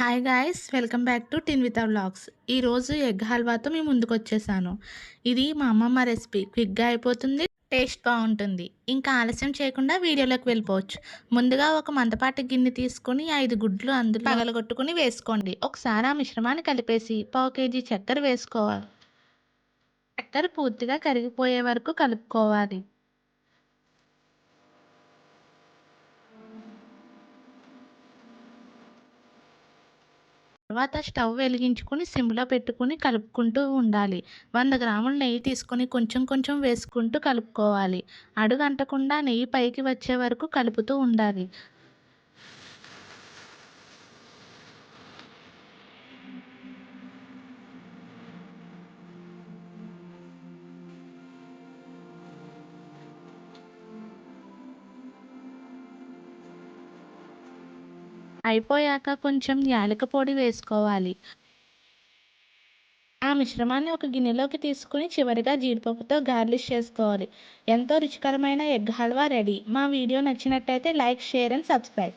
Hi guys! Welcome back to tin with vlogs. ఈరోజు egg హల్వాతో మీ ముందుకొచ్చేసాను. ఇది మా అమ్మమ్మ రెసిపీ. క్విక్‌గా అయిపోతుంది, టేస్ట్ బావుంటుంది. ఇంకా ఆలస్యం చేయకుండా వీడియోలోకి వెళ్ళిపోవచ్చు. ముందుగా ఒక మందపాటి గిన్నె తీసుకొని 5 గుడ్లు అందులో పగలగొట్టుకొని వేసుకోండి. ఒకసారి ఆ మిశ్రమాన్ని కలిపేసి పావు కేజీ చక్కెర వేసుకోవాలి. చక్కెర పూర్తిగా కరిగిపోయే వరకు కలుపుకోవాలి. తర్వాత స్టవ్ వెలిగించుకొని సిమ్‌లో పెట్టుకొని కలుపుకుంటూ ఉండాలి. 100 గ్రాముల నెయ్యి తీసుకొని కొంచెం కొంచెం వేసుకుంటూ కలుపుకోవాలి. అడుగంటకుండా నెయ్యి పైకి వచ్చే వరకు కలుపుతూ ఉండాలి. అయిపోయాక కొంచెం యాలక పొడి వేసుకోవాలి. ఆ మిశ్రమాన్ని ఒక గిన్నెలోకి తీసుకొని చివరిగా జీడిపప్పుతో గార్నిష్ చేసుకోవాలి. ఎంతో రుచికరమైన ఎగ్ హల్వా రెడీ. మా వీడియో నచ్చినట్టయితే లైక్, షేర్ అండ్ సబ్స్క్రైబ్.